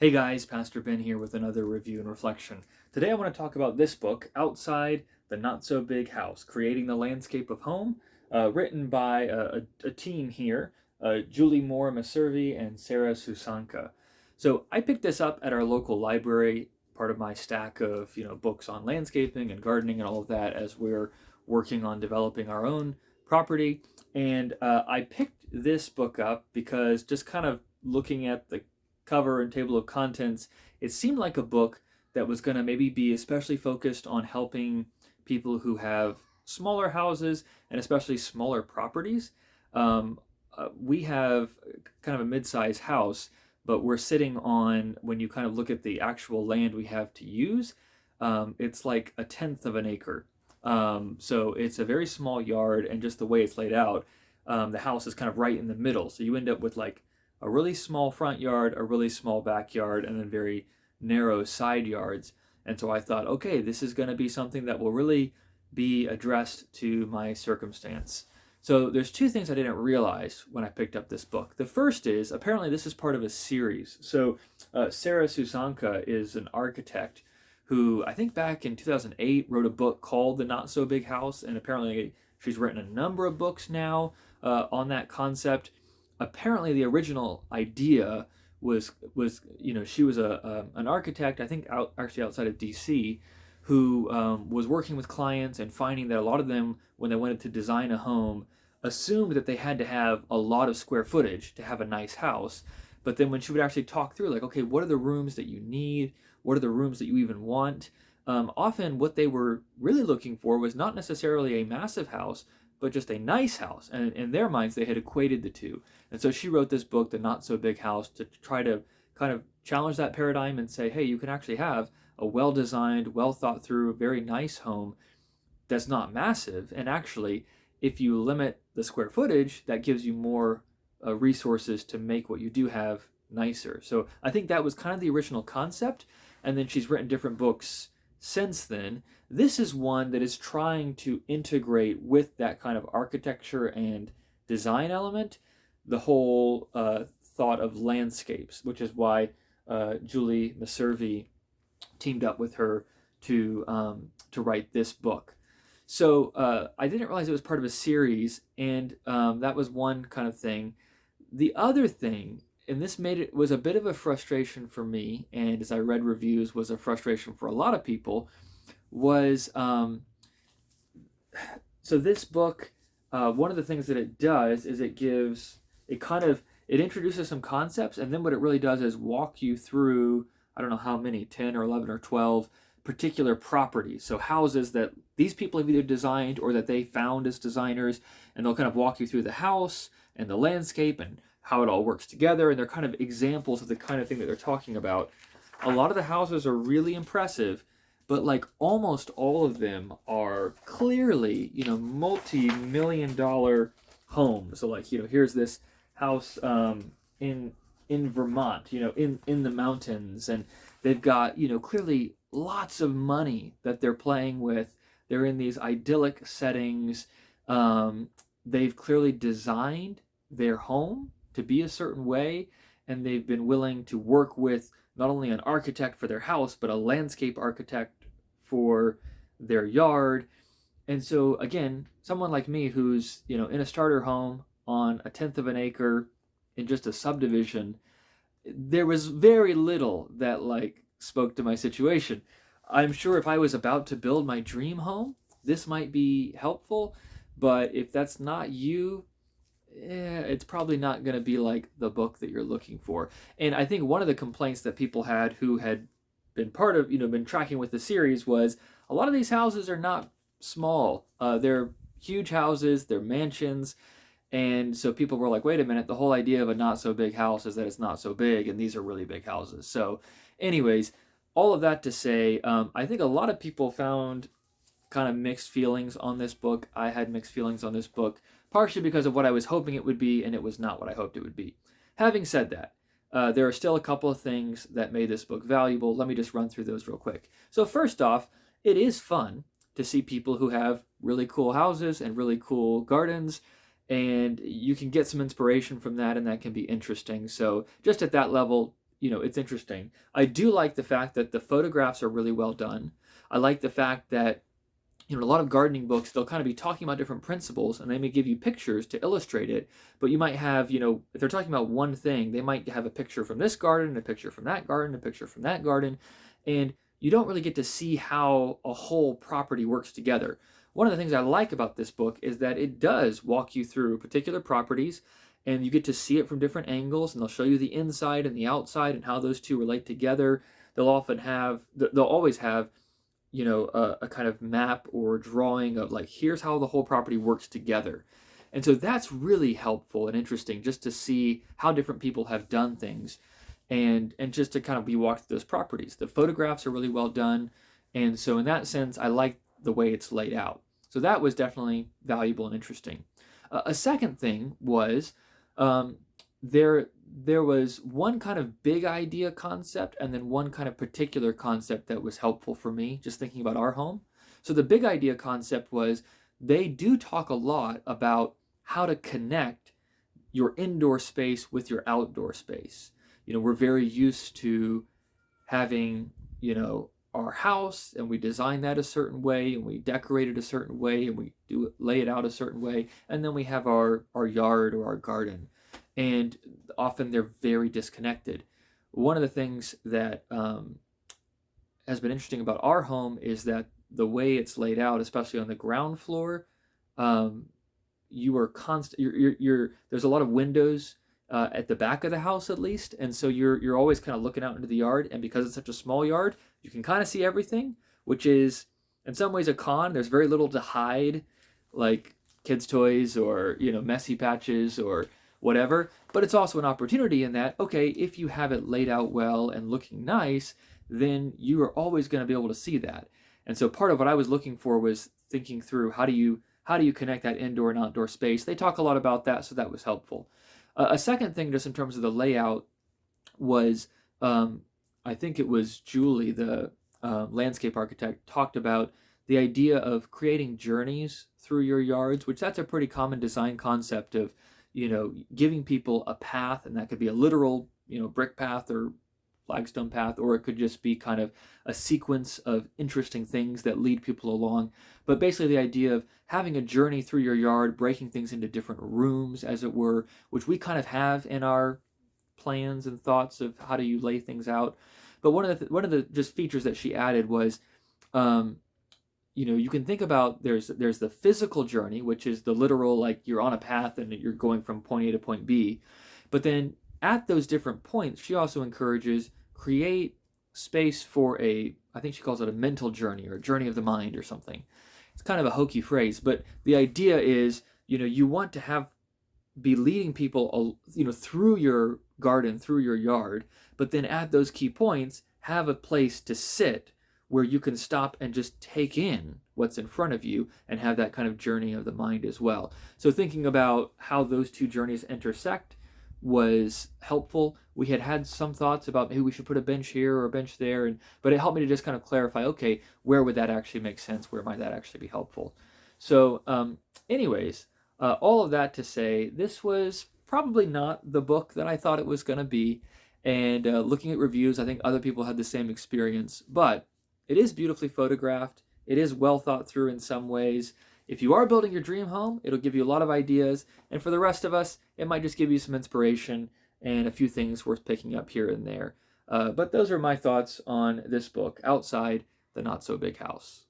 Hey guys, Pastor Ben here with another review and reflection. Today I want to talk about this book, Outside the Not So Big House, Creating the Landscape of Home, written by a team here, Julie Moir Messervy and Sarah Susanka. So I picked this up at our local library, part of my stack of books on landscaping and gardening and all of that as we're working on developing our own property. And I picked this book up because just kind of looking at the cover and table of contents, it seemed like a book that was going to maybe be especially focused on helping people who have smaller houses and especially smaller properties. We have kind of a mid-sized house, but we're sitting on, when you kind of look at the actual land we have to use, it's like a tenth of an acre. So it's a very small yard, and just the way it's laid out, the house is kind of right in the middle. So you end up with like a really small front yard, a really small backyard, and then very narrow side yards. And so I thought, okay, this is going to be something that will really be addressed to my circumstance. So there's two things I didn't realize when I picked up this book. The first is apparently this is part of a series. So Sarah Susanka is an architect who I think back in 2008 wrote a book called The Not So Big House, and apparently she's written a number of books now on that concept. Apparently the original idea was she was an architect, I think actually outside of DC, who was working with clients and finding that a lot of them, when they wanted to design a home, assumed that they had to have a lot of square footage to have a nice house. But then when she would actually talk through, like, okay, what are the rooms that you need? What are the rooms that you even want? Often what they were really looking for was not necessarily a massive house, but just a nice house. And in their minds, they had equated the two. And so she wrote this book, The Not So Big House, to try to kind of challenge that paradigm and say, hey, you can actually have a well designed, well thought through, very nice home that's not massive. And actually, if you limit the square footage, that gives you more resources to make what you do have nicer. So I think that was kind of the original concept. And then she's written different books since then. This is one that is trying to integrate with that kind of architecture and design element the whole thought of landscapes, which is why Julie Messervy teamed up with her to write this book. So I didn't realize it was part of a series, and that was one kind of thing. The other thing, and this made it was a bit of a frustration for me, and as I read reviews, was a frustration for a lot of people, was so this book. One of the things that it does is it introduces some concepts, and then what it really does is walk you through, I don't know how many, 10 or 11 or 12 particular properties. So houses that these people have either designed or that they found as designers, and they'll kind of walk you through the house and the landscape and how it all works together, and they're kind of examples of the kind of thing that they're talking about. A lot of the houses are really impressive, but like almost all of them are clearly, multi-million dollar homes. So like, here's this house in Vermont, in the mountains, and they've got, clearly lots of money that they're playing with. They're in these idyllic settings. They've clearly designed their home to be a certain way, and they've been willing to work with not only an architect for their house, but a landscape architect for their yard. And so again, someone like me who's, in a starter home on a tenth of an acre in just a subdivision, there was very little that like spoke to my situation. I'm sure if I was about to build my dream home, this might be helpful, but if that's not you, it's probably not going to be like the book that you're looking for. And I think one of the complaints that people had who had been part of, been tracking with the series was a lot of these houses are not small. They're huge houses, they're mansions. And so people were like, wait a minute, the whole idea of a not so big house is that it's not so big, and these are really big houses. So, anyways, all of that to say, I think a lot of people found kind of mixed feelings on this book. I had mixed feelings on this book, partially because of what I was hoping it would be, and it was not what I hoped it would be. Having said that, there are still a couple of things that made this book valuable. Let me just run through those real quick. So first off, it is fun to see people who have really cool houses and really cool gardens, and you can get some inspiration from that, and that can be interesting. So just at that level, it's interesting. I do like the fact that the photographs are really well done. I like the fact that a lot of gardening books, they'll kind of be talking about different principles and they may give you pictures to illustrate it, but you might have, if they're talking about one thing, they might have a picture from this garden, a picture from that garden, a picture from that garden, and you don't really get to see how a whole property works together. One of the things I like about this book is that it does walk you through particular properties and you get to see it from different angles, and they'll show you the inside and the outside and how those two relate together. They'll always have a kind of map or drawing of like, here's how the whole property works together. And so that's really helpful and interesting just to see how different people have done things and just to kind of be walked through those properties. The photographs are really well done. And so in that sense, I like the way it's laid out. So that was definitely valuable and interesting. A second thing was there was one kind of big idea concept and then one kind of particular concept that was helpful for me, just thinking about our home. So the big idea concept was they do talk a lot about how to connect your indoor space with your outdoor space. We're very used to having, our house, and we design that a certain way and we decorate it a certain way and we lay it out a certain way, and then we have our yard or our garden. And often they're very disconnected. One of the things that has been interesting about our home is that the way it's laid out, especially on the ground floor, you are constant. There's a lot of windows at the back of the house, at least, and so you're always kind of looking out into the yard. And because it's such a small yard, you can kind of see everything, which is in some ways a con. There's very little to hide, like kids' toys or messy patches or whatever, but it's also an opportunity in that, okay, if you have it laid out well and looking nice, then you are always going to be able to see that. And so part of what I was looking for was thinking through how do you connect that indoor and outdoor space. They talk a lot about that, so that was helpful. A second thing, just in terms of the layout, was I think it was Julie, the landscape architect, talked about the idea of creating journeys through your yards, which that's a pretty common design concept of giving people a path, and that could be a literal, brick path or flagstone path, or it could just be kind of a sequence of interesting things that lead people along. But basically the idea of having a journey through your yard, breaking things into different rooms, as it were, which we kind of have in our plans and thoughts of how do you lay things out. But one of the just features that she added was, you can think about there's the physical journey, which is the literal, like you're on a path and you're going from point A to point B. But then at those different points, she also encourages create space for I think she calls it a mental journey or a journey of the mind or something. It's kind of a hokey phrase, but the idea is, you want to be leading people, through your garden, through your yard, but then at those key points, have a place to sit where you can stop and just take in what's in front of you and have that kind of journey of the mind as well. So thinking about how those two journeys intersect was helpful. We had some thoughts about maybe we should put a bench here or a bench there, but it helped me to just kind of clarify, okay, where would that actually make sense? Where might that actually be helpful? So anyways, all of that to say, this was probably not the book that I thought it was going to be. And looking at reviews, I think other people had the same experience, but it is beautifully photographed. It is well thought through in some ways. If you are building your dream home, it'll give you a lot of ideas. And for the rest of us, it might just give you some inspiration and a few things worth picking up here and there. But those are my thoughts on this book, Outside the Not So Big House.